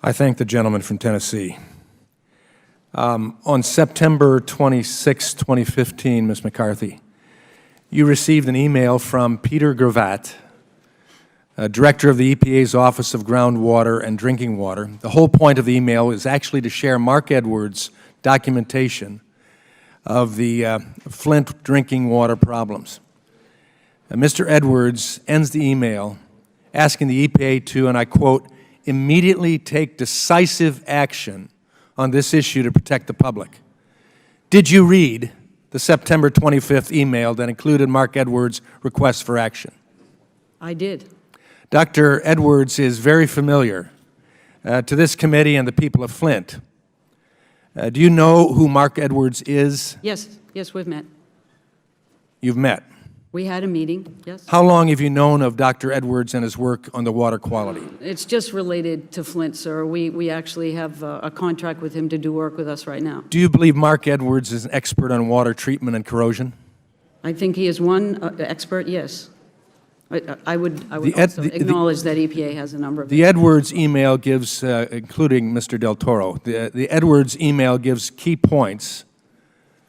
I thank the gentleman from Tennessee. On September 26, 2015, Ms. McCarthy, you received an email from Peter Gravatt, Director of the EPA's Office of Groundwater and Drinking Water. The whole point of the email is actually to share Mark Edwards' documentation of the Flint drinking water problems. Mr. Edwards ends the email asking the EPA to, and I quote, immediately take decisive action on this issue to protect the public. Did you read the September 25th email that included Mark Edwards' request for action? I did. Dr. Edwards is very familiar to this committee and the people of Flint. Do you know who Mark Edwards is? Yes, we've met. You've met. We had a meeting, yes. How long have you known of Dr. Edwards and his work on the water quality? It's just related to Flint, sir. We actually have a contract with him to do work with us right now. Do you believe Mark Edwards is an expert on water treatment and corrosion? I think he is one expert, yes. I would also acknowledge that EPA has a number of... The Edwards email gives, including Mr. Del Toro, the Edwards email gives key points,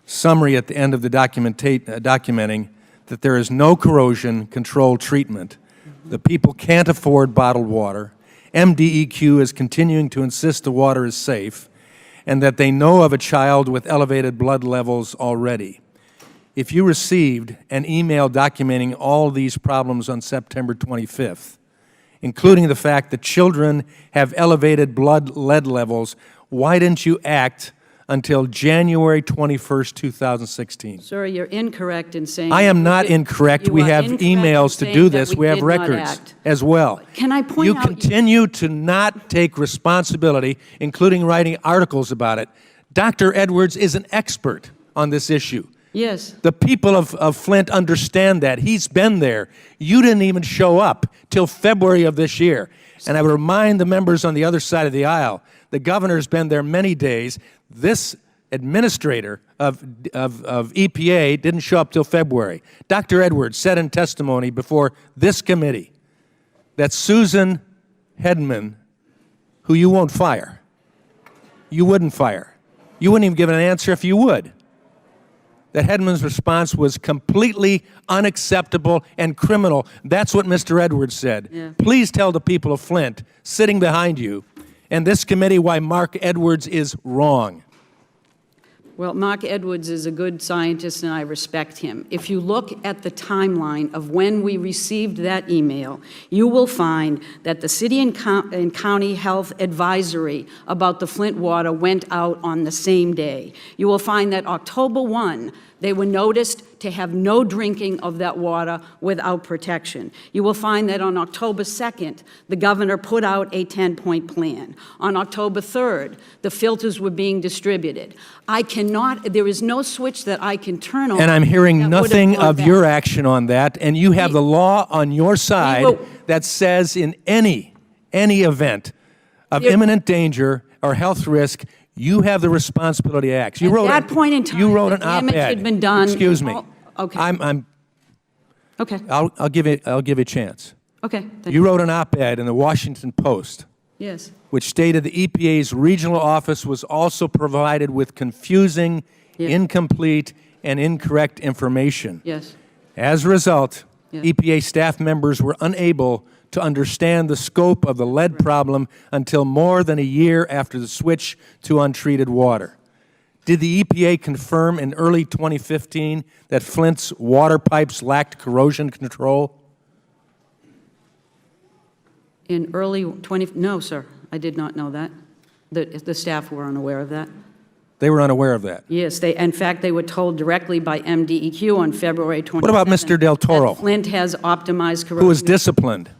summary at the end of the documenting that there is no corrosion control treatment. The people can't afford bottled water. MDEQ is continuing to insist the water is safe, and that they know of a child with elevated blood levels already. If you received an email documenting all these problems on September 25th, including the fact that children have elevated blood lead levels, why didn't you act until January 21st, 2016? Sir, you're incorrect in saying... I am not incorrect. We have emails to do this. We have records as well. Can I point out... You continue to not take responsibility, including writing articles about it. Dr. Edwards is an expert on this issue. Yes. The people of Flint understand that. He's been there. You didn't even show up till February of this year. And I would remind the members on the other side of the aisle, the governor's been there many days. This administrator of EPA didn't show up till February. Dr. Edwards said in testimony before this committee that Susan Hedman, who you won't fire, you wouldn't fire. You wouldn't even give an answer if you would. That Hedman's response was completely unacceptable and criminal. That's what Mr. Edwards said. Yeah. Please tell the people of Flint, sitting behind you, and this committee why Mark Edwards is wrong. Well, Mark Edwards is a good scientist, and I respect him. If you look at the timeline of when we received that email, you will find that the city and county health advisory about the Flint water went out on the same day. You will find that October 1, they were noticed to have no drinking of that water without protection. You will find that on October 2nd, the governor put out a 10-point plan. On October 3rd, the filters were being distributed. There is no switch that I can turn on. And I'm hearing nothing of your action on that, and you have the law on your side that says in any event of imminent danger or health risk, you have the responsibility to act. At that point in time, you wrote an damage op-ed. had been done. Excuse me. Okay. Okay. I'll give you a chance. Okay. Thank You wrote an op-ed in the Washington Post. Yes. Which stated the EPA's regional office was also provided with confusing, incomplete, and incorrect information. Yes. As a result, EPA staff members were unable to understand the scope of the lead problem until more than a year after the switch to untreated water. Did the EPA confirm in early 2015 that Flint's water pipes lacked corrosion control? In early no, sir, I did not know that. The staff were unaware of that. They were unaware of that? Yes, in fact, they were told directly by MDEQ on February 27th. What about Mr. Del Toro? That Flint has optimized corrosion. Who was disciplined?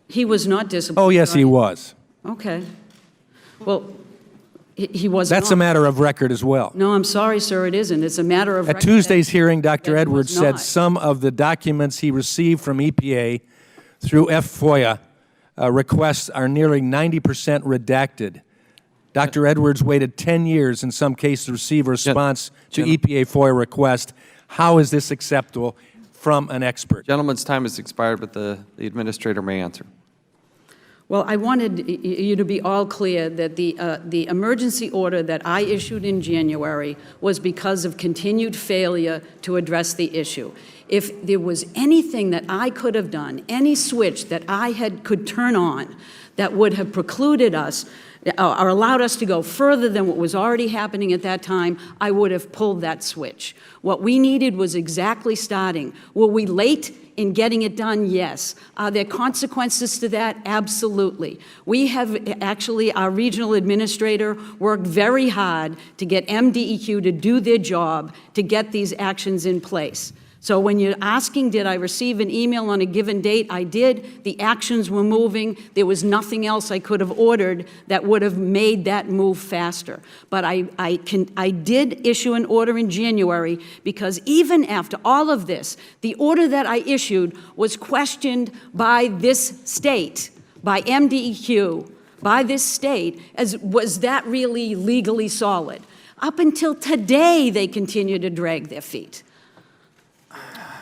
He was not disciplined. Oh, yes, he was. Okay. Well, he was not. That's a matter of record as well. No, I'm sorry, sir, it isn't. It's a matter of record. At Tuesday's hearing, Dr. Edwards said some of the documents he received from EPA through FOIA requests are nearly 90% redacted. Dr. Edwards waited 10 years in some cases to receive a response to EPA FOIA request. How is this acceptable from an expert? Gentleman's time has expired, but the administrator may answer. Well, I wanted you to be all clear that the emergency order that I issued in January was because of continued failure to address the issue. If there was anything that I could have done, any switch that could turn on that would have precluded us or allowed us to go further than what was already happening at that time, I would have pulled that switch. What we needed was exactly starting. Were we late in getting it done? Yes. Are there consequences to that? Absolutely. We have actually, our regional administrator worked very hard to get MDEQ to do their job to get these actions in place. So when you're asking, did I receive an email on a given date? I did. The actions were moving. There was nothing else I could have ordered that would have made that move faster. But I did issue an order in January because even after all of this, the order that I issued was questioned by this state, by MDEQ, by this state, as was that really legally solid? Up until today, they continue to drag their feet.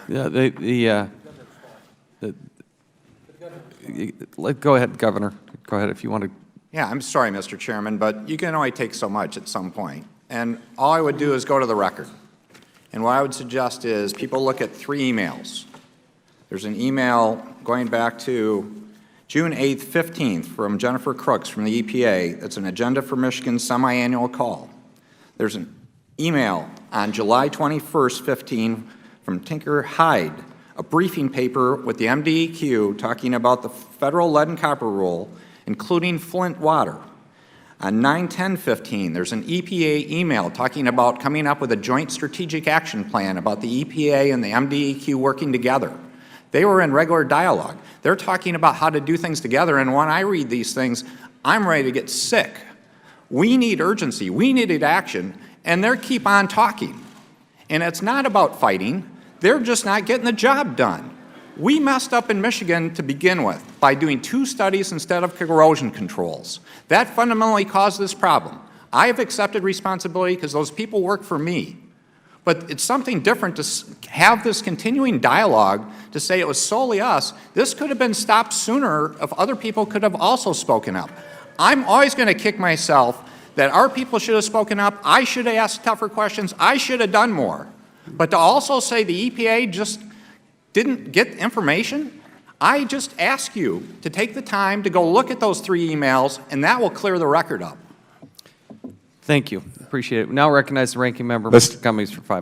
Yeah, go ahead, Governor. Go ahead if you want to. Yeah, I'm sorry, Mr. Chairman, but you can only take so much at some point. And all I would do is go to the record. And what I would suggest is people look at 3 emails. There's an email going back to June 8th, 15th from Jennifer Crooks from the EPA. That's an Agenda for Michigan semi-annual call. There's an email on July 21st, 15 from Tinker Hyde, a briefing paper with the MDEQ talking about the federal lead and copper rule, including Flint water. On 9/10/15, there's an EPA email talking about coming up with a joint strategic action plan about the EPA and the MDEQ working together. They were in regular dialogue. They're talking about how to do things together, and when I read these things, I'm ready to get sick. We need urgency. We needed action, and they keep on talking. And it's not about fighting. They're just not getting the job done. We messed up in Michigan to begin with by doing 2 studies instead of corrosion controls. That fundamentally caused this problem. I have accepted responsibility because those people work for me. But it's something different to have this continuing dialogue to say it was solely us. This could have been stopped sooner if other people could have also spoken up. I'm always going to kick myself that our people should have spoken up. I should have asked tougher questions. I should have done more. But to also say the EPA just didn't get information, I just ask you to take the time to go look at those 3 emails, and that will clear the record up. Thank you. Appreciate it. Now recognize the ranking member, Mr. Cummings, for 5 minutes.